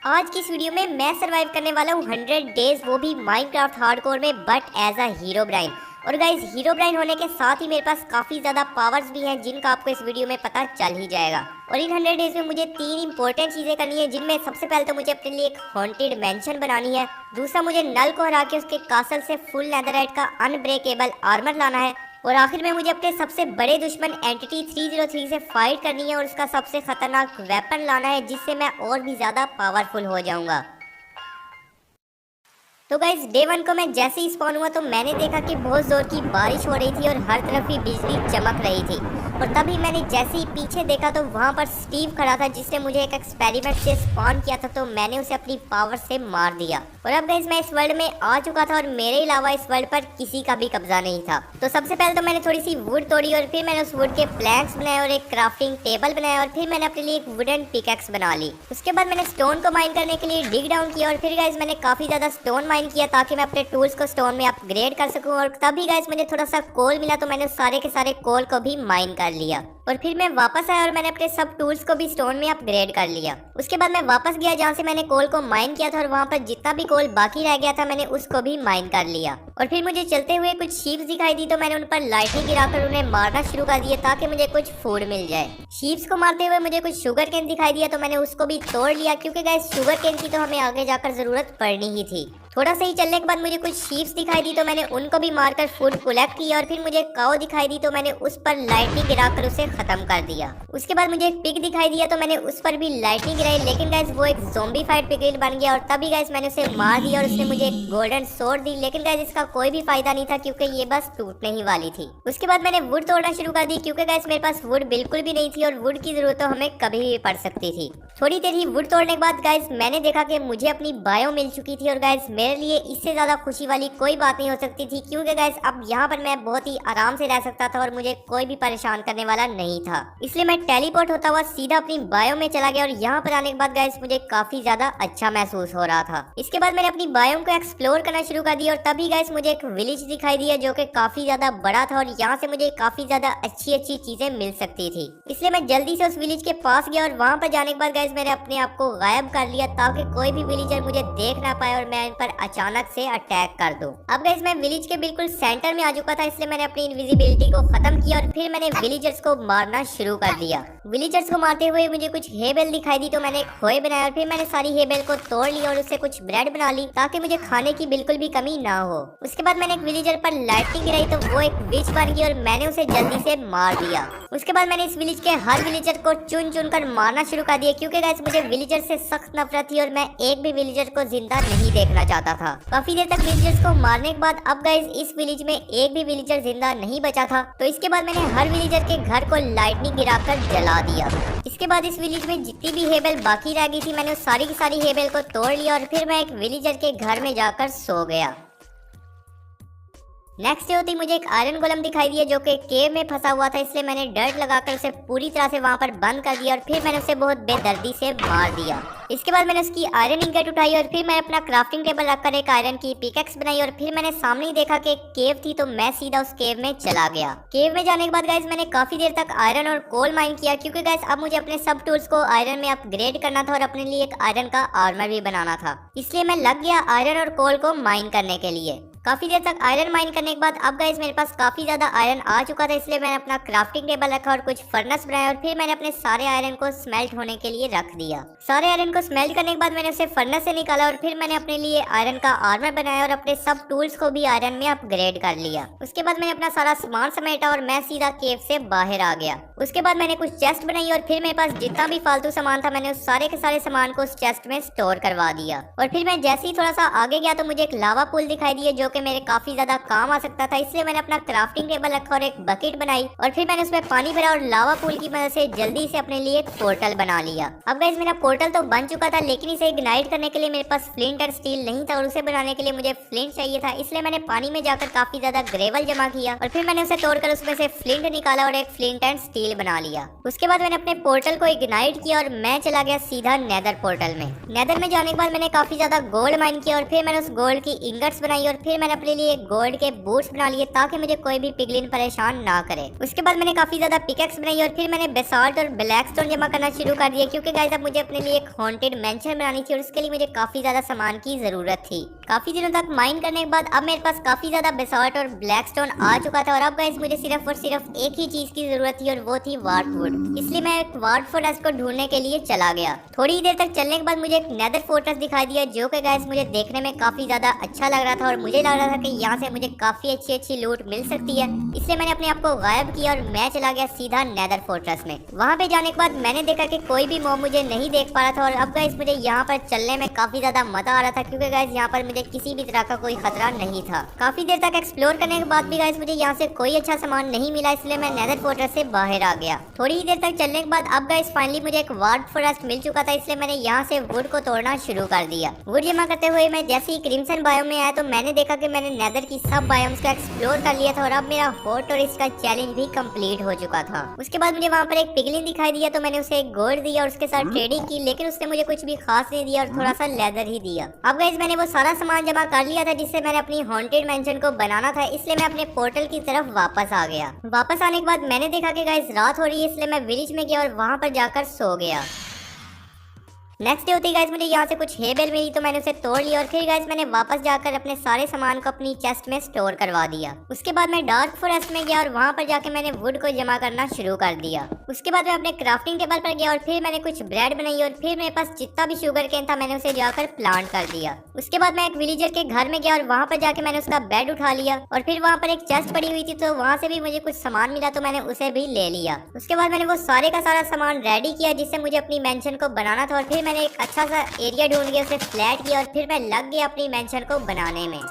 आज की इस वीडियो में मैं सरवाइव करने वाला हूँ 100 डेज, वो भी माइनक्राफ्ट हार्डकोर में, बट एज अ हीरोब्राइन। और गाइज हीरोब्राइन होने के साथ ही मेरे पास काफी ज्यादा पावर्स भी हैं जिनका आपको इस वीडियो में पता चल ही जाएगा। और इन 100 डेज में मुझे 3 इंपॉर्टेंट चीजें करनी है, जिनमें सबसे पहले तो मुझे अपने लिए एक हॉन्टेड मैंशन बनानी है। दूसरा, मुझे नल को हरा के उसके कासल से फुल नेदरराइट का अनब्रेकेबल आर्मर लाना है। और आखिर में मुझे अपने सबसे बड़े दुश्मन एंटिटी 303 से फाइट करनी है और उसका सबसे खतरनाक वेपन लाना है, जिससे मैं और भी ज्यादा पावरफुल हो जाऊंगा। तो गाइज डे 1 को मैं जैसे ही स्पॉन हुआ तो मैंने देखा कि बहुत जोर की बारिश हो रही थी और हर तरफ ही बिजली चमक रही थी। और तभी मैंने जैसे ही पीछे देखा तो वहां पर स्टीव खड़ा था, जिसने मुझे एक एक्सपेरिमेंट से स्पॉन किया था, तो मैंने उसे अपनी पावर से मार दिया। और अब गाइज मैं इस वर्ल्ड में आ चुका था और मेरे अलावा इस वर्ल्ड पर किसी का भी कब्जा नहीं था। तो सबसे पहले तो मैंने थोड़ी सी वुड तोड़ी और फिर मैंने उस वुड के प्लैंक्स बनाए और एक क्राफ्टिंग टेबल बनाया और फिर मैंने अपने लिए एक वुडन पिकैक्स बना ली। उसके बाद मैंने स्टोन को माइन करने के लिए डिग डाउन किया और फिर गाइज मैंने काफी ज्यादा स्टोन माइन किया ताकि मैं अपने टूल्स को स्टोन में अपग्रेड कर सकूं। और तभी गाइस मुझे थोड़ा सा कोल मिला तो मैंने सारे के सारे कोल को भी माइन कर लिया। और फिर मैं वापस आया और मैंने अपने सब टूल्स को भी स्टोन में अपग्रेड कर लिया। उसके बाद मैं वापस गया जहाँ से मैंने कोल को माइन किया था और वहाँ पर जितना भी कोल बाकी रह गया था मैंने उसको भी माइन कर लिया। और फिर मुझे चलते हुए कुछ शीप्स दिखाई दी तो मैंने उन पर लाइटनिंग गिराकर उन्हें मारना शुरू कर दिया ताकि मुझे कुछ फूड मिल जाए। शीप्स को मारते हुए मुझे कुछ शुगर केन दिखाई दिया तो मैंने उसको भी तोड़ लिया, क्योंकि गाइस शुगर केन की तो हमें आगे जाकर जरूरत पड़नी ही थी। थोड़ा सा ही चलने के बाद मुझे कुछ शीप्स दिखाई दी तो मैंने उनको भी मारकर फूड कलेक्ट किया। और फिर मुझे काऊ दिखाई दी तो मैंने उस पर लाइटनिंग गिराकर उसे खत्म कर दिया। उसके बाद मुझे एक पिग दिखाई दिया तो मैंने उस पर भी लाइटनिंग गिराई, लेकिन गाइस वो एक ज़ॉम्बी फाइट पिग बन गया। और तभी गाइस मैंने उसे मार दिया और उसने मुझे एक गोल्डन सोर्ड दी, लेकिन गाइस इसका कोई भी फायदा नहीं था क्योंकि ये बस टूटने ही वाली थी। उसके बाद मैंने वुड तोड़ना शुरू कर दी, क्योंकि गाइस मेरे पास वुड बिल्कुल भी नहीं थी और वुड की जरूरत तो हमें कभी भी पड़ सकती थी। थोड़ी देर ही वुड तोड़ने के बाद गाइस मैंने देखा कि मुझे अपनी बायो मिल चुकी थी। और गाइस मेरे लिए इससे ज्यादा खुशी वाली कोई बात नहीं हो सकती थी, क्योंकि गाइस अब यहाँ पर मैं बहुत ही आराम से रह सकता था और मुझे कोई भी परेशान करने वाला नहीं था। इसलिए मैं टेलीपोर्ट होता हुआ सीधा अपनी बायो में चला गया और यहाँ पर आने के बाद गाइस मुझे काफी ज्यादा अच्छा महसूस हो रहा था। इसके बाद मैंने अपनी बायो को एक्सप्लोर करना शुरू कर दिया और तभी गाइस मुझे एक विलेज दिखाई दिया जो कि काफी ज्यादा बड़ा था और यहाँ से मुझे काफी ज्यादा अच्छी चीजें मिल सकती थी। इसलिए मैं जल्दी से उस विलेज के पास गया और वहाँ पर जाने के बाद गाइस मैंने अपने आप को गायब कर लिया ताकि कोई भी विलेजर मुझे देख ना पाए और मैं इन पर अचानक से अटैक कर दूं। अब गाइस मैं विलेज के बिल्कुल सेंटर में आ चुका था, इसलिए मैंने अपनी इनविजिबिलिटी को खत्म किया और फिर मैंने विलेजर्स को मारना शुरू कर दिया। विलेजर्स को मारते हुए मुझे कुछ हेबेल दिखाई दी तो मैंने एक खोए बनाया और फिर मैंने सारी हेबेल को तोड़ लिया और उससे कुछ ब्रेड बना ली ताकि मुझे खाने की बिल्कुल भी कमी ना हो। उसके बाद मैंने एक विलेजर पर लाइटनिंग गिराई तो वो एक विच बन गई और मैंने उसे जल्दी से मार दिया। उसके बाद मैंने इस विलेज के हर विलेजर को चुन चुन कर मारना शुरू कर दिया, क्योंकि गाइस मुझे विलेजर से सख्त नफरत थी और मैं एक भी विलेजर को जिंदा नहीं देखना चाहता था। काफी देर तक विलेजर्स को मारने के बाद अब गाइस इस विलेज में एक भी विलेजर जिंदा नहीं बचा था। तो इसके बाद मैंने हर विलेजर के घर को लाइटनिंग गिराकर जला दिया। इसके बाद इस विलेज में जितनी भी हेबेल बाकी रह गई थी मैंने उस सारी की सारी हेबेल को तोड़ लिया और फिर मैं एक विलेजर के घर में जाकर सो गया। नेक्स्ट डे होती मुझे एक आयरन गोलम दिखाई दिया जो कि केव में फंसा हुआ था, इसलिए मैंने डर्ट लगाकर उसे पूरी तरह से वहां पर बंद कर दिया और फिर मैंने उसे बहुत बेदर्दी से मार दिया। इसके बाद मैंने उसकी आयरन इंगट उठाई और फिर मैंने अपना क्राफ्टिंग टेबल रखकर एक आयरन की पिकैक्स बनाई और फिर मैंने सामने ही देखा कि एक केव थी तो मैं सीधा उस केव में चला गया। केव में जाने के बाद गाइस मैंने काफी देर तक आयरन और कोल माइन किया, क्योंकि गाइस अब मुझे अपने सब टूल्स को आयरन में अपग्रेड करना था और अपने लिए एक आयरन का आर्मर भी बनाना था। इसलिए मैं लग गया आयरन और कोल को माइन करने के लिए। काफी देर तक आयरन माइन करने के बाद अब गाइस मेरे पास काफी ज्यादा आयरन आ चुका था, इसलिए मैंने अपना क्राफ्टिंग टेबल रखा और कुछ फर्नेस बनाया और फिर मैंने अपने सारे आयरन को स्मेल्ट होने के लिए रख दिया। सारे आयरन को स्मेल्ट करने के बाद मैंने उसे फर्नेस से निकाला और फिर मैंने अपने लिए आयरन का आर्मर बनाया और अपने सब टूल्स को भी आयरन में अपग्रेड कर लिया। उसके बाद मैंने अपना सारा सामान समेटा और मैं सीधा केव से बाहर आ गया। उसके बाद मैंने कुछ चेस्ट बनाई और फिर मेरे पास जितना भी फालतू सामान था मैंने उस सारे के सारे सामान को उस चेस्ट में स्टोर करवा दिया। और फिर मैं जैसे ही थोड़ा सा आगे गया तो मुझे एक लावा पूल दिखाई दिया जो कि मेरे काफी ज्यादा काम आ सकता था, इसलिए मैंने अपना क्राफ्टिंग टेबल रखा और एक बकेट बनाई और फिर मैंने उसमें पानी भरा और लावा पूल की मदद से जल्दी से अपने लिए एक पोर्टल बना लिया। अब गाइस मेरा पोर्टल तो बन चुका था, लेकिन इसे इग्नाइट करने के लिए मेरे पास फ्लिंट और स्टील नहीं था और उसे बनाने के लिए मुझे फ्लिंट चाहिए था, इसलिए मैंने पानी में जाकर काफी ज्यादा ग्रेवल जमा किया और फिर मैंने उसे तोड़कर उसमें से फ्लिंट निकाला और एक फ्लिंट एंड स्टील बना लिया। उसके बाद मैंने अपने पोर्टल को इग्नाइट किया और मैं चला गया सीधा नेदर पोर्टल में। नेदर में जाने के बाद मैंने काफी ज्यादा गोल्ड माइन किया और फिर मैंने उस गोल्ड की इंगट्स बनाई और फिर फिर मैंने अपने लिए गोल्ड के बूट्स बना लिए ताकि मुझे कोई भी पिगलिन परेशान ना करे। उसके बाद मैंने काफी ज्यादा पिकेक्स बनाई और फिर मैंने बेसाल्ट और ब्लैक स्टोन जमा करना शुरू कर दिया, क्योंकि गाइस अब मुझे अपने लिए एक हॉन्टेड मेंशन बनानी थी और उसके लिए मुझे काफी ज्यादा सामान की जरूरत थी। काफी दिनों तक माइन करने के बाद अब मेरे पास काफी ज्यादा बेसाल्ट और ब्लैक स्टोन आ चुका था और अब गाइस मुझे सिर्फ और सिर्फ एक ही चीज की जरूरत थी और वो थी वार्प वुड। इसलिए मैं एक वार्प फोर्ट्रेस को ढूंढने के लिए चला गया। थोड़ी देर तक चलने के बाद मुझे एक नेदर फोर्ट्रेस दिखाई दिया, जो कि गाइस मुझे देखने में काफी ज्यादा अच्छा लग रहा था और मुझे लग रहा था कि यहाँ से मुझे काफी अच्छी लूट मिल सकती है। इसलिए मैंने अपने आप को गायब किया और मैं चला गया सीधा नेदर फोर्ट्रेस में। वहाँ पे जाने के बाद मैंने देखा कि कोई भी मॉब मुझे नहीं देख पा रहा था और अब गाइस मुझे यहाँ पर चलने में काफी ज्यादा मजा आ रहा था, क्योंकि गाइस यहाँ पर मुझे किसी भी तरह का कोई खतरा नहीं था। काफी देर तक एक्सप्लोर करने के बाद भी गाइस मुझे यहाँ से कोई अच्छा सामान नहीं मिला, इसलिए मैं नेदर फोर्ट्रेस से बाहर आ गया। थोड़ी ही देर तक चलने के बाद अब गाइस फाइनली मुझे एक वार्प फॉरेस्ट मिल चुका था, इसलिए मैंने यहाँ से वुड को तोड़ना शुरू कर दिया। वुड जमा करते हुए मैं जैसे ही क्रिम्सन बायोम में आया तो मैंने देखा कि मैंने नेदर की सब बायोम्स को एक्सप्लोर कर लिया था और अब मेरा हॉट टूरिस्ट का चैलेंज भी कंप्लीट हो चुका था। उसके बाद मुझे वहाँ पर एक पिगलिन दिखाई दिया तो मैंने उसे एक गोल्ड दिया और उसके साथ ट्रेडिंग की, लेकिन उसने मुझे कुछ भी खास नहीं दिया और थोड़ा सा लेदर ही दिया। अब गाइस मैंने वो सारा सामान जमा कर लिया था जिससे मैंने अपनी हॉन्टेड मेंशन को बनाना था, इसलिए मैं अपने पोर्टल की तरफ वापस आ गया। वापस आने के बाद मैंने देखा कि गाइस रात हो रही है, इसलिए मैं विलेज में गया और वहाँ पर जाकर सो गया। नेक्स्ट डे होती गाइस मुझे यहाँ से कुछ हेबेल मिली तो मैंने उसे तोड़ लिया और फिर गाइस मैंने वापस जाकर अपने सारे सामान को अपनी चेस्ट में स्टोर करवा दिया। उसके बाद मैं डार्क फॉरेस्ट में गया और वहाँ पर जाके मैंने वुड को जमा करना शुरू कर दिया। उसके बाद मैं अपने क्राफ्टिंग टेबल पर गया और फिर मैंने कुछ ब्रेड बनाई और फिर मेरे पास जितना भी शुगर केन था मैंने उसे जाकर प्लांट कर दिया। उसके बाद मैं एक विलेजर के घर में गया और वहाँ पर जाके मैंने उसका बेड उठा लिया और फिर वहाँ पर एक चेस्ट पड़ी हुई थी तो वहाँ से भी मुझे कुछ सामान मिला तो मैंने उसे भी ले लिया। उसके बाद मैंने वो सारे का सारा सामान रेडी किया जिससे मुझे अपनी मेंशन को बनाना था और फिर मैंने एक अच्छा सा एरिया ढूंढ के उसे फ्लैट किया और फिर मैं लग गया अपनी मेंशन को बनाने में।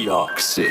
Yoxi.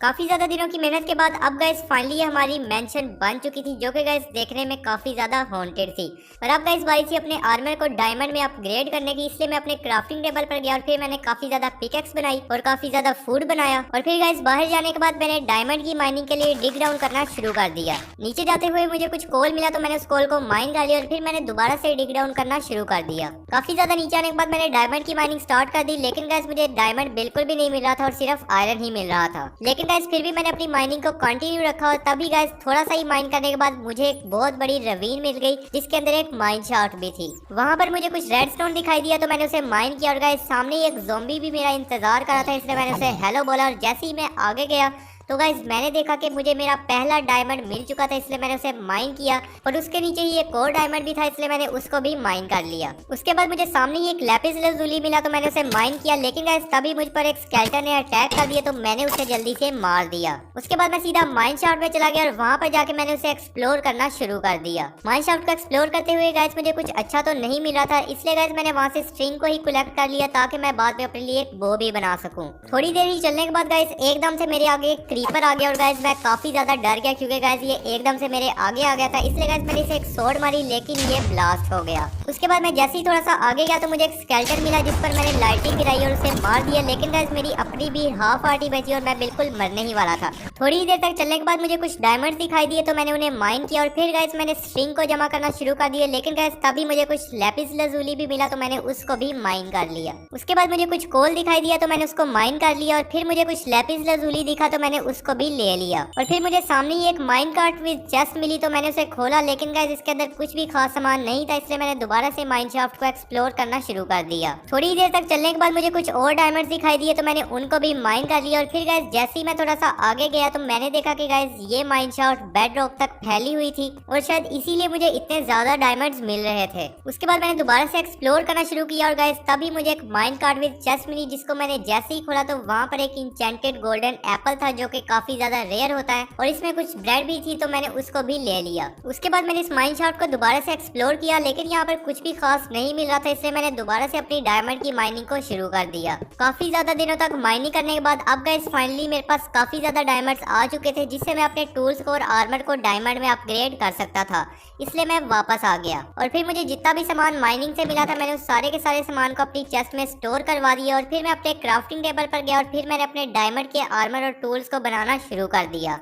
काफी ज्यादा दिनों की मेहनत के बाद अब गाइस फाइनली हमारी मेंशन बन चुकी थी, जो कि गाइस देखने में काफी ज्यादा हॉन्टेड थी। और अब गाइस बारी थी अपने आर्मर को डायमंड में अपग्रेड करने की, इसलिए मैं अपने क्राफ्टिंग टेबल पर गया और फिर मैंने काफी ज्यादा पिकेक्स बनाई और काफी ज्यादा फूड बनाया और फिर गाइस बाहर जाने के बाद मैंने डायमंड की माइनिंग के लिए डिग डाउन करना शुरू कर दिया। नीचे जाते हुए मुझे कुछ कोल मिला तो मैंने उस कोल को माइन कर लिया और फिर मैंने दोबारा से डिग डाउन करना शुरू कर दिया। काफी ज्यादा नीचे आने के बाद मैंने डायमंड की माइनिंग स्टार्ट कर दी, लेकिन गाइस मुझे डायमंड बिल्कुल भी नहीं मिल रहा था और सिर्फ आयरन ही मिल रहा था। लेकिन गाइस फिर भी मैंने अपनी माइनिंग को कंटिन्यू रखा और तभी गाइस थोड़ा सा ही माइन करने के बाद मुझे एक बहुत बड़ी रवीन मिल गई जिसके अंदर एक माइन शाफ्ट भी थी। वहां पर मुझे कुछ रेडस्टोन दिखाई दिया तो मैंने उसे माइन किया और गाइस सामने ही एक ज़ॉम्बी भी मेरा इंतजार कर रहा था, इसलिए मैंने उसे हेलो बोला और जैसे ही मैं आगे गया तो गाइस मैंने देखा कि मुझे मेरा पहला डायमंड मिल चुका था, इसलिए मैंने उसे माइन किया और उसके नीचे ही एक और डायमंड भी था, इसलिए मैंने उसको भी माइन कर लिया। उसके बाद मुझे सामने ही एक लैपिस लजुली मिला तो मैंने उसे माइन किया, लेकिन गाइस तभी मुझ पर एक स्केलेटन ने अटैक कर दिया तो मैंने उसे जल्दी से मार दिया। उसके बाद मैं सीधा माइन शाफ्ट में चला गया और वहां पर जाके मैंने उसे एक्सप्लोर करना शुरू कर दिया। माइन शाफ्ट को एक्सप्लोर करते हुए गाइस मुझे कुछ अच्छा तो नहीं मिल रहा था, इसलिए गाइस मैंने वहां से स्ट्रिंग को ही कलेक्ट कर लिया ताकि मैं बाद में अपने लिए एक बो भी बना सकूं। थोड़ी देर ही चलने के बाद गाइस एकदम से मेरे आगे एक क्रीपर आ गया और गाइस मैं काफी ज्यादा डर गया क्योंकि गाइस ये एकदम से मेरे आगे आ गया था, इसलिए गाइस मैंने इसे एक शॉट मारी लेकिन ये ब्लास्ट हो गया। उसके बाद मैं जैसे ही थोड़ा सा आगे गया तो मुझे एक स्केलेटन मिला जिस पर मैंने लाइटिंग गिराई और उसे मार दिया, लेकिन गाइस मेरी अपनी भी हाफ आर्टी बची और मैं बिल्कुल मरने ही वाला था। थोड़ी ही देर तक चलने के बाद मुझे कुछ डायमंड दिखाई दिए तो मैंने उन्हें माइन किया और फिर गाइस मैंने स्ट्रिंग को जमा करना शुरू कर दिया, लेकिन गाइस तभी मुझे कुछ लैपिस लजुली भी मिला तो मैंने उसको भी माइन कर लिया। उसके बाद मुझे कुछ कोल दिखाई दिया तो मैंने उसको माइन कर लिया और फिर मुझे कुछ लैपिस लजुली दिखा तो मैंने उसको भी ले लिया और फिर मुझे सामने ही एक माइन कार्ट विद चेस्ट मिली तो मैंने उसे खोला, लेकिन गाइस इसके अंदर कुछ भी खास सामान नहीं था, इसलिए मैंने दोबारा से माइन शाफ्ट को एक्सप्लोर करना शुरू कर दिया। थोड़ी देर तक चलने के बाद मुझे कुछ और डायमंड्स दिखाई दिए तो मैंने उनको भी माइन कर लिया और फिर गाइस जैसे ही मैं थोड़ा सा आगे गया तो मैंने देखा कि गाइस ये माइन शाफ्ट बेड रॉक तक फैली हुई थी और शायद इसीलिए मुझे इतने ज्यादा डायमंड्स मिल रहे थे। उसके बाद मैंने दोबारा से एक्सप्लोर करना शुरू किया और गाइस तभी मुझे एक माइन कार्ट विद चेस्ट मिली जिसको मैंने जैसे ही खोला तो वहाँ पर एक इंचेंटेड गोल्डन एप्पल था जो कि काफी ज्यादा रेयर होता है, और इसमें कुछ ब्रेड भी थी तो मैंने उसको भी ले लिया। उसके बाद मैंने इस माइन शाफ्ट को दोबारा से एक्सप्लोर किया, लेकिन यहाँ पर कुछ भी खास नहीं मिल रहा था, इसलिए मैंने दोबारा से अपनी डायमंड की माइनिंग को शुरू कर दिया। काफी ज्यादा दिनों तक माइनिंग करने के बाद अब गाइस फाइनली मेरे पास काफी ज्यादा डायमंड्स आ चुके थे, जिससे मैं अपने टूल्स को और आर्मर को डायमंड में अपग्रेड कर सकता था। इसलिए मैं वापस आ गया और फिर मुझे जितना भी सामान माइनिंग से मिला था मैंने उस सारे के सारे सामान को अपनी चेस्ट में स्टोर करवा दिया, और फिर मैं अपने क्राफ्टिंग टेबल पर गया और फिर मैंने अपने डायमंड के आर्मर और टूल्स को बनाना शुरू कर दिया।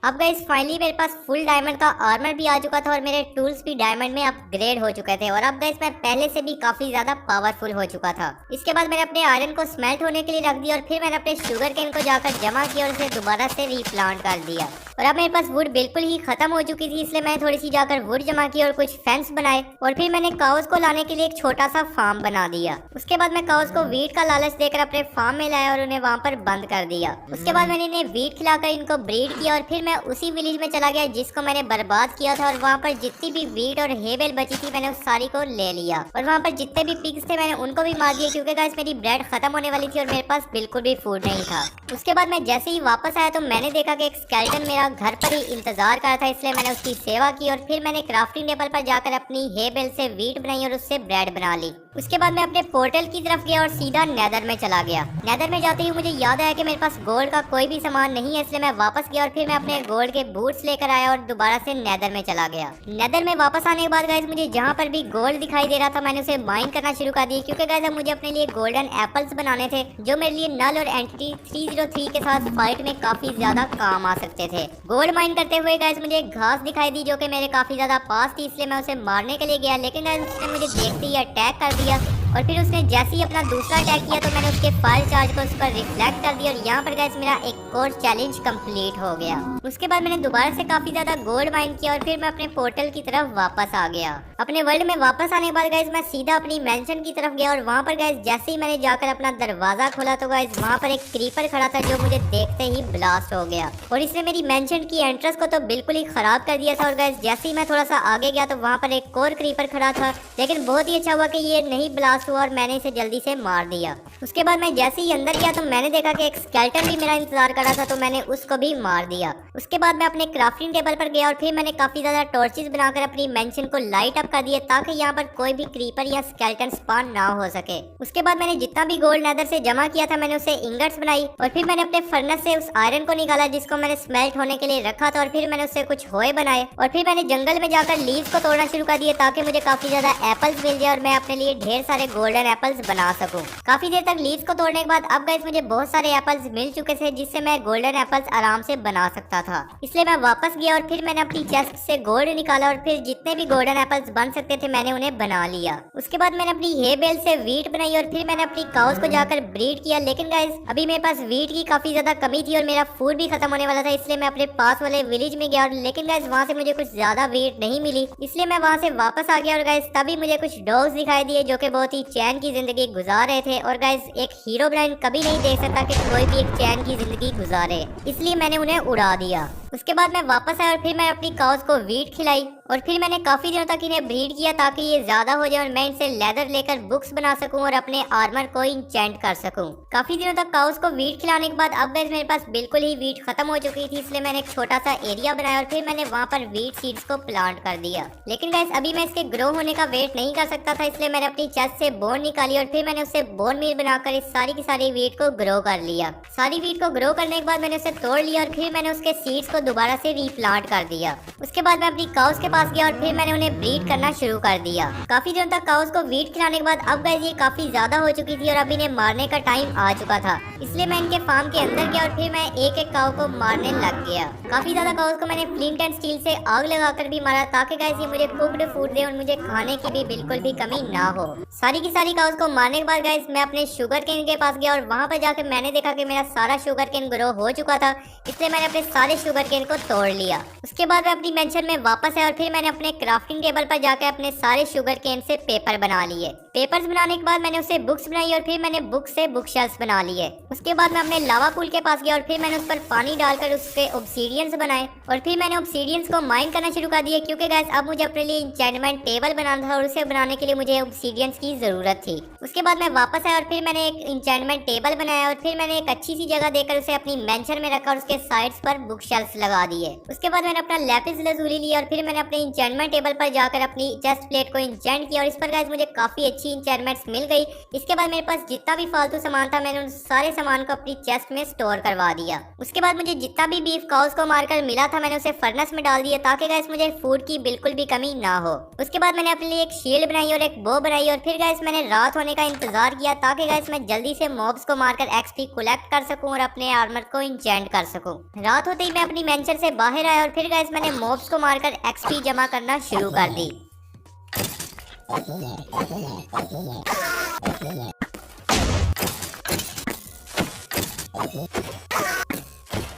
अब गाइस फाइनली मेरे पास फुल डायमंड का आर्मर भी आ चुका था और मेरे टूल्स भी डायमंड में अपग्रेड हो चुके थे, और अब गाइस मैं पहले से भी काफी ज्यादा पावरफुल हो चुका था। इसके बाद मैंने अपने आयरन को स्मेल्ट होने के लिए रख दिया और फिर मैंने अपने शुगर केन को जाकर जमा किया और उसे दोबारा से रीप्लांट कर दिया। और अब मेरे पास वुड बिल्कुल ही खत्म हो चुकी थी, इसलिए मैंने थोड़ी सी जाकर वुड जमा की और कुछ फेंस बनाए, और फिर मैंने काउस को लाने के लिए एक छोटा सा फार्म बना दिया। उसके बाद मैं काउस को वीट का लालच देकर अपने फार्म में लाया और उन्हें वहाँ पर बंद कर दिया। उसके बाद मैंने इन्हें वीट खिलाकर इनको ब्रीड किया, और फिर मैं उसी विलेज में चला गया जिसको मैंने बर्बाद किया था, और वहाँ पर जितनी भी वीट और हेबेल बची थी मैंने उस सारी को ले लिया, और वहाँ पर जितने भी पिग्स थे मैंने उनको भी मार दिया, क्योंकि गाइस मेरी ब्रेड खत्म होने वाली थी और मेरे पास बिल्कुल भी फूड नहीं था। उसके बाद मैं जैसे ही वापस आया तो मैंने देखा कि एक स्केलेटन मेरा घर पर ही इंतजार कर रहा था, इसलिए मैंने उसकी सेवा की और फिर मैंने क्राफ्टिंग टेबल पर जाकर अपनी हेबेल से वीट बनाई और उससे ब्रेड बना ली। उसके बाद मैं अपने पोर्टल की तरफ गया और सीधा नेदर में चला गया। नेदर में जाते ही मुझे याद आया कि मेरे पास गोल्ड का कोई भी सामान नहीं है, इसलिए मैं वापस गया और फिर मैं अपने गोल्ड के बूट्स लेकर आया और दोबारा से नेदर में चला गया। नेदर में वापस आने के बाद गाइस मुझे जहाँ पर भी गोल्ड दिखाई दे रहा था मैंने उसे माइन करना शुरू कर दिया, क्योंकि गाइस अब मुझे अपने लिए गोल्डन एप्पल्स बनाने थे, जो मेरे लिए नल और एंटिटी 303 के साथ फाइट में काफी ज्यादा काम आ सकते थे। गोल्ड माइन करते हुए गाइस मुझे एक घास दिखाई दी जो कि मेरे काफी ज्यादा पास थी, इसलिए मैं उसे मारने के लिए गया, लेकिन गाइस उसने मुझे देखते ही अटैक कर दिया, और फिर उसने जैसे ही अपना दूसरा अटैक किया तो मैंने उसके फायर चार्ज को उस पर रिफ्लेक्ट कर दिया, और यहाँ पर गाइस मेरा एक और चैलेंज कंप्लीट हो गया। उसके बाद मैंने दोबारा से काफी ज्यादा गोल्ड माइन किया और फिर मैं अपने पोर्टल की तरफ वापस आ गया। अपने वर्ल्ड में वापस आने के बाद गाइस मैं सीधा अपनी मैंशन की तरफ गया, और वहाँ पर गाइस जैसे ही मैंने जाकर अपना दरवाजा खोला तो गाइस वहाँ पर एक क्रीपर खड़ा था जो मुझे देखते ही ब्लास्ट हो गया, और इसने मेरी मैंशन की एंट्रेंस को तो बिल्कुल ही खराब कर दिया था। और गाइस जैसे ही मैं थोड़ा सा आगे गया तो वहाँ पर एक और क्रीपर खड़ा था, लेकिन बहुत ही अच्छा हुआ कि ये नहीं ब्लास्ट हुआ और मैंने इसे जल्दी से मार दिया। उसके बाद मैं जैसे ही अंदर गया तो मैंने देखा कि एक स्केलेटन भी मेरा इंतजार कर रहा था, तो मैंने उसको भी मार दिया। उसके बाद मैं अपने क्राफ्टिंग टेबल पर गया और फिर मैंने काफी ज्यादा टॉर्चेस बनाकर अपनी मैंशन को लाइट अप कर दिया, ताकि यहाँ पर कोई भी क्रीपर या स्केलेटन स्पॉन ना हो सके। उसके बाद मैंने जितना भी गोल्ड नेदर से जमा किया था मैंने उसे इंगट्स बनाई, और फिर मैंने अपने फर्नेस से उस आयरन को निकाला जिसको मैंने स्मेल्ट होने के लिए रखा था, और फिर मैंने उससे कुछ होए बनाए, और फिर मैंने जंगल में जाकर लीव्स को तोड़ना शुरू कर दिया ताकि मुझे काफी ज्यादा एप्पल्स मिल जाए और मैं अपने लिए ढेर सारे गोल्डन एप्पल्स बना सकूं। काफी देर तक लीव्स को तोड़ने के बाद अब गाइस मुझे बहुत सारे एप्पल्स मिल चुके थे, जिससे मैं गोल्डन एप्पल्स आराम से बना सकता था। इसलिए मैं वापस गया और फिर मैंने अपनी चेस्ट से गोल्ड निकाला, और फिर जितने भी गोल्डन एप्पल्स बन सकते थे मैंने उन्हें बना लिया। उसके बाद मैंने अपनी हे बेल से वीट बनाई और फिर मैंने अपनी काउस को जाकर ब्रीड किया, लेकिन गाइस अभी मेरे पास वीट की काफी ज्यादा कमी थी और मेरा फूड भी खत्म होने वाला था, इसलिए मैं अपने पास वाले विलेज में गया, लेकिन गाइस वहाँ से मुझे कुछ ज्यादा वीट नहीं मिली, इसलिए मैं वहाँ से वापस आ गया। और गाइस तभी मुझे कुछ डॉग्स दिखाई दिए जो कि बहुत ही चैन की जिंदगी गुजार रहे थे, और गाइस एक हीरो ब्रांड कभी नहीं देख सकता कि कोई भी एक चैन की जिंदगी गुजारे, इसलिए मैंने उन्हें उड़ा दिया। उसके बाद मैं वापस आया और फिर मैं अपनी काउस को वीट खिलाई, और फिर मैंने काफी दिनों तक इन्हें ब्रीड किया ताकि ये ज्यादा हो जाए और मैं इनसे लेदर लेकर बुक्स बना सकूं और अपने आर्मर को इंचेंट कर सकूं। काफी दिनों तक काउस को वीट खिलाने के बाद अब गाइस मेरे पास बिल्कुल ही वीट खत्म हो चुकी थी, इसलिए मैंने एक छोटा सा एरिया बनाया और फिर मैंने वहाँ पर वीट सीड्स को प्लांट कर दिया। लेकिन गाइस अभी मैं इसके ग्रो होने का वेट नहीं कर सकता था, इसलिए मैंने अपनी चेस्ट से बोन निकाली और फिर मैंने उससे बोन मील बनाकर इस सारी की सारी वीट को ग्रो कर लिया। सारी वीट को ग्रो करने के बाद मैंने उसे तोड़ लिया और फिर मैंने उसके सीड्स को दोबारा से रीप्लांट कर दिया। उसके बाद मैं अपनी काउस के पास गया और फिर मैंने उन्हें ब्रीड करना शुरू कर दिया। काफी दिनों तक काउस को वीट खिलाने के बाद अब गाइस ये काफी ज्यादा हो चुकी थी और अब इन्हें मारने का टाइम आ चुका था, इसलिए मैं इनके फार्म के अंदर गया और फिर मैं एक एक काउ को मारने लग गया। काफी ज्यादा काउस को मैंने फ्लिंट एंड स्टील से आग लगाकर भी मारा ताकि गाइस ये मुझे कुक्ड फूड दे और मुझे खाने की भी बिल्कुल भी कमी ना हो। सारी की सारी काउस को मारने के बाद गाइस मैं अपने शुगर केन के पास गया और वहाँ पर जाकर मैंने देखा कि मेरा सारा शुगर केन ग्रो हो चुका था, इसलिए मैंने अपने सारे शुगर केन को तोड़ लिया। उसके बाद मैं अपनी मेंशन में वापस आया और फिर मैंने अपने क्राफ्टिंग टेबल पर जाकर अपने सारे शुगर केन से पेपर बना लिए। पेपर्स बनाने के बाद मैंने उससे बुक्स बनाई और फिर मैंने बुक से बुक शेल्फ्स बना लिए। उसके बाद मैं अपने लावा पूल के पास गया और फिर मैंने उस पर पानी डालकर उसके ऑब्सीडियंस बनाए और फिर मैंने ऑब्सीडियंस को माइन करना शुरू कर दिया, क्योंकि गाइस अब मुझे अपने लिए एन्चेंटमेंट टेबल बनाना था और उसे बनाने के लिए मुझे ऑब्सीडियंस की जरूरत थी। उसके बाद मैं वापस आया और फिर मैंने एक एन्चेंटमेंट टेबल बनाया और फिर मैंने एक अच्छी सी जगह देकर उसे अपनी मेंशन में रखा और उसके साइड्स पर बुक शेल्फ्स लगा दिए। उसके बाद मैंने अपना लैपिस लजूरी लिया और फिर मैंने अपने एन्चेंटमेंट टेबल पर जाकर अपनी चेस्ट प्लेट को एन्चेंट किया और इस पर गाइस मुझे काफी अच्छी एन्चेंटमेंट्स मिल गई। इसके बाद मेरे पास जितना भी फालतू सामान था मैंने उन सारे सामान को अपनी चेस्ट में स्टोर करवा दिया। उसके बाद मुझे जितना भी बीफ काउस को मारकर मिला था मैंने उसे फर्नेस में डाल दिया ताकि गाइस मुझे फूड की बिल्कुल भी कमी ना हो। उसके बाद मैंने अपने लिए एक शील्ड बनाई और एक बो बनाई और फिर गाइस मैंने रात होने का इंतजार किया ताकि गाइस मैं जल्दी से मॉब्स को मारकर एक्सपी कलेक्ट कर सकूं और अपने आर्मर को इंचेंट कर सकूं। रात होते ही मैं अपनी मेंशन से बाहर आया और फिर गाइस मैंने मॉब्स को मारकर एक्सपी जमा करना शुरू कर दी।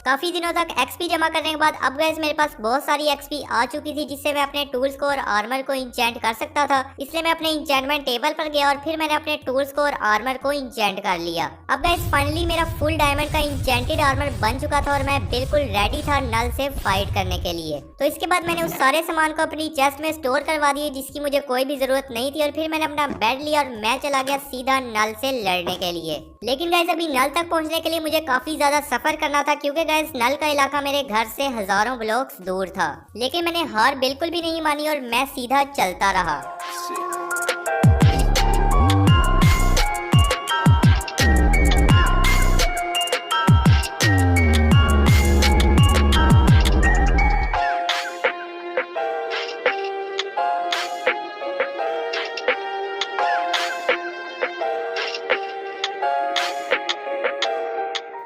काफी दिनों तक एक्सपी जमा करने के बाद अब गाइस मेरे पास बहुत सारी एक्सपी आ चुकी थी जिससे मैं अपने टूल्स को और आर्मर को इंचेंट कर सकता था। इसलिए मैं अपने इंचेंटमेंट टेबल पर गया और फिर मैंने अपने टूल्स को और आर्मर को इंचेंट कर लिया। अब गाइस फाइनली मेरा फुल डायमंड का इंचेंटेड आर्मर बन चुका था और मैं बिल्कुल रेडी था नल से फाइट करने के लिए। तो इसके बाद मैंने उस सारे सामान को अपनी चेस्ट में स्टोर करवा दिए जिसकी मुझे कोई भी जरूरत नहीं थी और फिर मैंने अपना बेड लिया और मैं चला गया सीधा नल से लड़ने के लिए। लेकिन गाइस अभी नल तक पहुंचने के लिए मुझे काफी ज्यादा सफर करना था, क्योंकि गाइस नल का इलाका मेरे घर से हजारों ब्लॉक्स दूर था। लेकिन मैंने हार बिल्कुल भी नहीं मानी और मैं सीधा चलता रहा।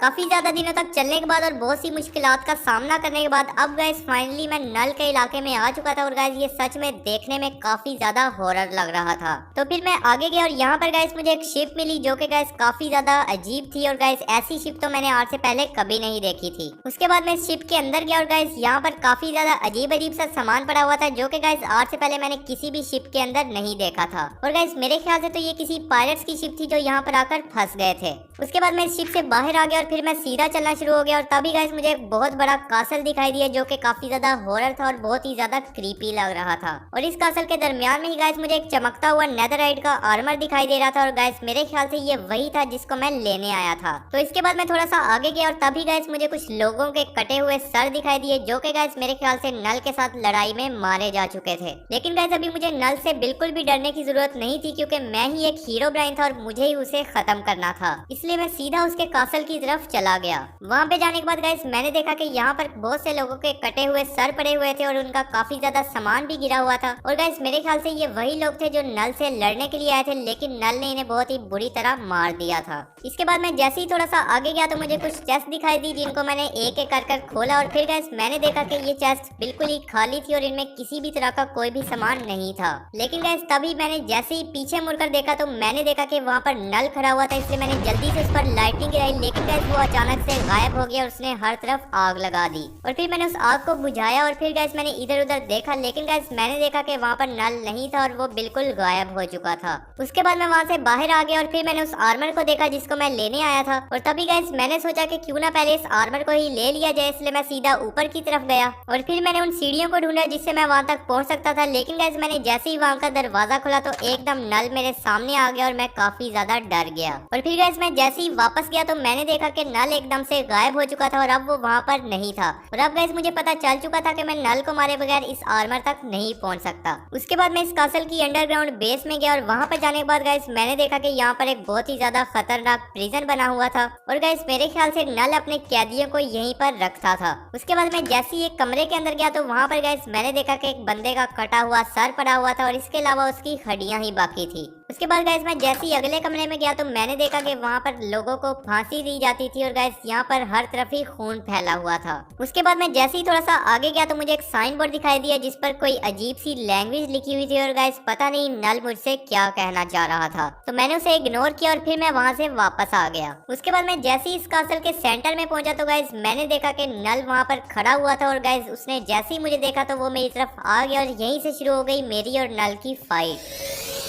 काफी ज्यादा दिनों तक चलने के बाद और बहुत सी मुश्किलात का सामना करने के बाद अब गाइस फाइनली मैं नल के इलाके में आ चुका था और गाइस ये सच में देखने में काफी ज्यादा हॉरर लग रहा था। तो फिर मैं आगे गया और यहाँ पर गाइस मुझे एक शिप मिली जो कि गाइस काफी ज्यादा अजीब थी और गाइस ऐसी शिप तो मैंने आज से पहले कभी नहीं देखी थी। उसके बाद मैं शिप के अंदर गया और गाइस यहाँ पर काफी ज्यादा अजीब अजीब सा सामान पड़ा हुआ था जो कि गाइस आज से पहले मैंने किसी भी शिप के अंदर नहीं देखा था। और गाइस मेरे ख्याल से तो ये किसी पायलट्स की शिप थी जो यहाँ पर आकर फंस गए थे। उसके बाद मैं इस शिप से बाहर आ गया और फिर मैं सीधा चलना शुरू हो गया और तभी गाइस मुझे एक बहुत बड़ा कासल दिखाई दिया जो कि काफी ज्यादा हॉरर था और बहुत ही ज्यादा क्रीपी लग रहा था। और इस कासल के दरमियान में ही गाइस मुझे एक चमकता हुआ नेदरराइट का आर्मर दिखाई दे रहा था और गाइस मेरे ख्याल से ये वही था जिसको मैं लेने आया था। तो इसके बाद मैं थोड़ा सा आगे गया और तभी गाइस मुझे कुछ लोगों के कटे हुए सर दिखाई दिए जो कि गाइस मेरे ख्याल से नल के साथ लड़ाई में मारे जा चुके थे। लेकिन गाइस अभी मुझे नल से बिल्कुल भी डरने की जरूरत नहीं थी, क्योंकि मैं ही एक हीरो ब्राइन था और मुझे ही उसे खत्म करना था। इसलिए मैं सीधा उसके कासल की तरफ चला गया। वहाँ पे जाने के बाद गाइस मैंने देखा कि यहाँ पर बहुत से लोगों के कटे हुए सर पड़े हुए थे और उनका काफी ज्यादा सामान भी गिरा हुआ था। और गाइस मेरे ख्याल से ये वही लोग थे जो नल से लड़ने के लिए आए थे, लेकिन नल ने इन्हें बहुत ही बुरी तरह मार दिया था। इसके बाद मैं जैसे ही थोड़ा सा आगे गया तो मुझे कुछ चेस्ट दिखाई दी जिनको मैंने एक एक कर खोला और फिर गाइस मैंने देखा कि ये चेस्ट बिल्कुल ही खाली थी और इनमें किसी भी तरह का कोई भी सामान नहीं था। लेकिन गाइस तभी मैंने जैसे ही पीछे मुड़कर देखा तो मैंने देखा कि वहाँ पर नल खड़ा हुआ था, इसलिए मैंने जल्दी से उस पर लाइटिंग गिराई। लेकिन गाइस वो अचानक से गायब हो गया और उसने हर तरफ आग लगा दी। और फिर मैंने उस आग को बुझाया और फिर गाइस मैंने इधर उधर देखा, लेकिन गाइस मैंने देखा कि वहाँ पर नल नहीं था और वो बिल्कुल गायब हो चुका था। उसके बाद मैं वहाँ से बाहर आ गया और फिर मैंने उस आर्मर को देखा जिसको मैं लेने आया था। और तभी गाइस मैंने सोचा कि क्यों ना पहले इस आर्मर को ही ले लिया जाए, इसलिए मैं सीधा ऊपर की तरफ गया और फिर मैंने उन सीढ़ियों को ढूंढा जिससे मैं वहाँ तक पहुँच सकता था। लेकिन गाइस मैंने जैसे ही वहाँ का दरवाजा खोला तो एकदम नल मेरे सामने आ गया और मैं काफी ज्यादा डर गया। और फिर गाइस मैं जैसे ही वापस गया तो मैंने देखा कि नल एकदम से गायब हो चुका था और अब वो वहाँ पर नहीं था। और अब गाइस मुझे पता चल चुका था कि मैं नल को मारे बगैर इस आर्मर तक नहीं पहुंच सकता। उसके बाद मैं इस कासल की अंडरग्राउंड बेस में गया और वहां पर जाने के बाद गाइस मैंने देखा कि यहाँ पर एक बहुत ही ज्यादा खतरनाक प्रिजन बना हुआ था और गाइस मेरे ख्याल से नल अपने कैदियों को यहीं पर रखता था। उसके बाद मैं जैसे ही एक कमरे के अंदर गया तो वहाँ पर गाइस मैंने देखा कि एक बंदे का कटा हुआ सर पड़ा हुआ था और इसके अलावा उसकी हड्डियां ही बाकी थी। उसके बाद गाइस मैं जैसे ही अगले कमरे में गया तो मैंने देखा कि वहाँ पर लोगों को फांसी दी जाती थी और गाइस यहाँ पर हर तरफ ही खून फैला हुआ था। उसके बाद मैं जैसे ही थोड़ा सा आगे गया तो मुझे एक साइन बोर्ड दिखाई दिया जिस पर कोई अजीब सी लैंग्वेज लिखी हुई थी और गाइस पता नहीं नल मुझसे क्या कहना चाह रहा था। तो मैंने उसे इग्नोर किया और फिर मैं वहाँ से वापस आ गया। उसके बाद मैं जैसे ही इस कासल के सेंटर में पहुंचा तो गाइस मैंने देखा कि नल वहाँ पर खड़ा हुआ था और गाइस उसने जैसे ही मुझे देखा तो वो मेरी तरफ आ गया और यहीं से शुरू हो गई मेरी और नल की फाइट।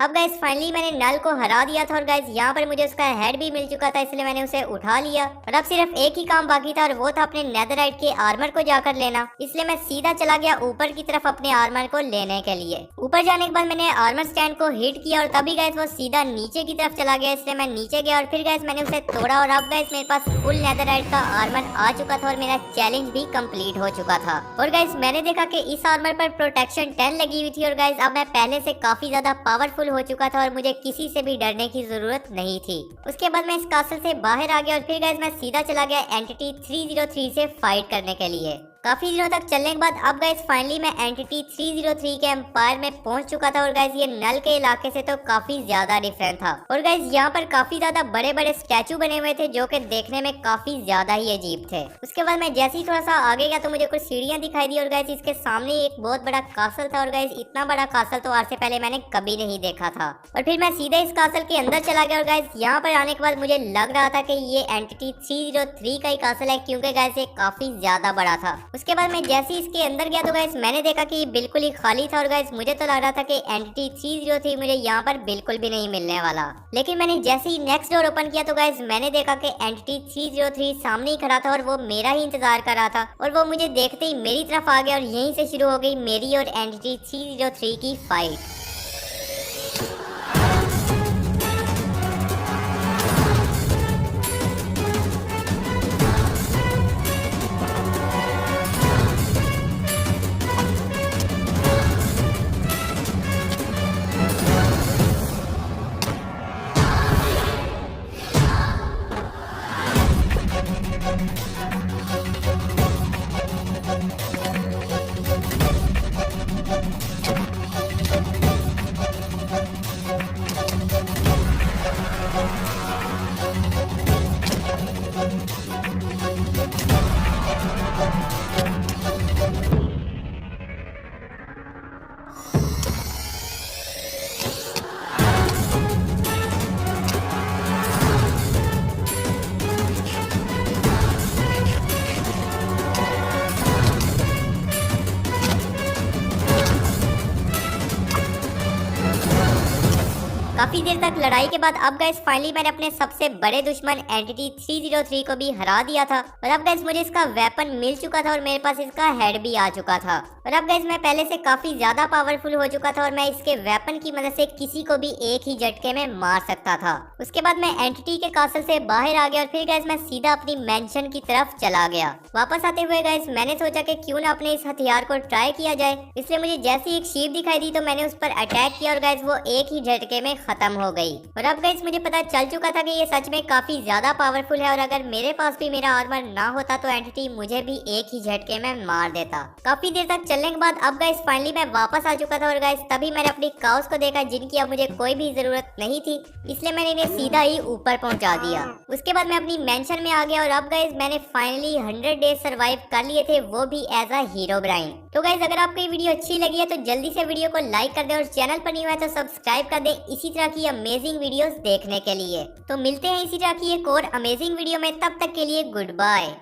अब गाइस फाइनली मैंने नल को हरा दिया था और गाइस यहाँ पर मुझे उसका हेड भी मिल चुका था, इसलिए मैंने उसे उठा लिया और अब सिर्फ एक ही काम बाकी था और वो था अपने नेदरराइट के आर्मर को जाकर लेना। इसलिए मैं सीधा चला गया ऊपर की तरफ अपने आर्मर को लेने के लिए। ऊपर जाने के बाद मैंने आर्मर स्टैंड को हिट किया और तभी गाइस वो सीधा नीचे की तरफ चला गया, इसलिए मैं नीचे गया और फिर गाइस मैंने उसे तोड़ा और अब गाइस मेरे पास फुल नेदरराइट का आर्मर आ चुका था और मेरा चैलेंज भी कंप्लीट हो चुका था। और गाइस मैंने देखा कि इस आर्मर पर प्रोटेक्शन 10 लगी हुई थी और गाइस अब मैं पहले से काफी ज्यादा पावरफुल हो चुका था और मुझे किसी से भी डरने की जरूरत नहीं थी। उसके बाद मैं इस कासल से बाहर आ गया और फिर गाइस मैं सीधा चला गया एंटिटी 303 से फाइट करने के लिए। काफी दिनों तक चलने के बाद अब गाइस फाइनली मैं एंटिटी 303 के एम्पायर में पहुंच चुका था और गाइस ये नल के इलाके से तो काफी ज्यादा डिफरेंट था। और गाइस यहाँ पर काफी ज्यादा बड़े बड़े स्टैचू बने हुए थे जो कि देखने में काफी ज्यादा ही अजीब थे। उसके बाद मैं जैसे ही थोड़ा सा आगे गया तो मुझे कुछ सीढ़ियां दिखाई दी और गाइस इसके सामने एक बहुत बड़ा कासल था और गाइस इतना बड़ा कासल तो आज से पहले मैंने कभी नहीं देखा था। और फिर मैं सीधे इस कासल के अंदर चला गया और गाइस यहाँ पर आने के बाद मुझे लग रहा था कि ये एंटिटी 303 का ही कासल है, क्योंकि गाइस ये काफी ज्यादा बड़ा था। उसके बाद मैं जैसे ही इसके अंदर गया तो गाइस मैंने देखा कि ये बिल्कुल ही खाली था और गाइस मुझे तो लग रहा था कि एंटिटी 303 मुझे यहाँ पर बिल्कुल भी नहीं मिलने वाला। लेकिन मैंने जैसे ही नेक्स्ट डोर ओपन किया तो गाइस मैंने देखा कि एंटिटी 303 सामने ही खड़ा था और वो मेरा ही इंतजार कर रहा था और वो मुझे देखते ही मेरी तरफ आ गया और यहीं से शुरू हो गई मेरी और एंटिटी 303 की फाइट। काफी देर तक लड़ाई के बाद अब गाइस फाइनली मैंने अपने सबसे बड़े दुश्मन एंटिटी 303 को भी हरा दिया था और अब गाइस मुझे इसका वेपन मिल चुका था और मेरे पास इसका हेड भी आ चुका था। और अब गाइस मैं पहले से काफी ज्यादा पावरफुल हो चुका था और मैं इसके वेपन की मदद से किसी को भी एक ही झटके में मार सकता था। उसके बाद मैं एंटिटी के कासल से बाहर आ गया और फिर गाइस मैं सीधा अपनी मेंशन की तरफ चला गया। वापस आते हुए गाइस मैंने सोचा कि क्यों ना अपने इस हथियार को ट्राई किया जाए, इसलिए मुझे जैसी एक शीप दिखाई दी तो मैंने उस पर अटैक किया और गाइस वो एक ही झटके में खत्म हो गई। और अब गाइस मुझे पता चल चुका था कि ये सच में काफी ज्यादा पावरफुल है और अगर मेरे पास भी मेरा आर्मर ना होता तो एंटिटी मुझे भी एक ही झटके में मार देता। काफी देर तक चलने के बाद अब गाइस फाइनली मैं वापस आ चुका था और गाइस तभी मैंने अपनी काउस को देखा जिनकी अब मुझे कोई भी जरूरत नहीं थी, इसलिए मैंने इन्हें सीधा ही ऊपर पहुंचा दिया। उसके बाद मैं अपनी मेंशन में आ गया और अब गाइस मैंने फाइनली 100 डेज सर्वाइव कर लिए थे, वो भी एज अ हीरोब्राइन। तो गाइस अगर आपको ये वीडियो अच्छी लगी है तो जल्दी से वीडियो को लाइक कर दे और चैनल पर नहीं हुआ है तो सब्सक्राइब कर दे इसी तरह की अमेजिंग वीडियोस देखने के लिए। तो मिलते हैं इसी तरह की एक और अमेजिंग वीडियो में, तब तक के लिए गुड बाय।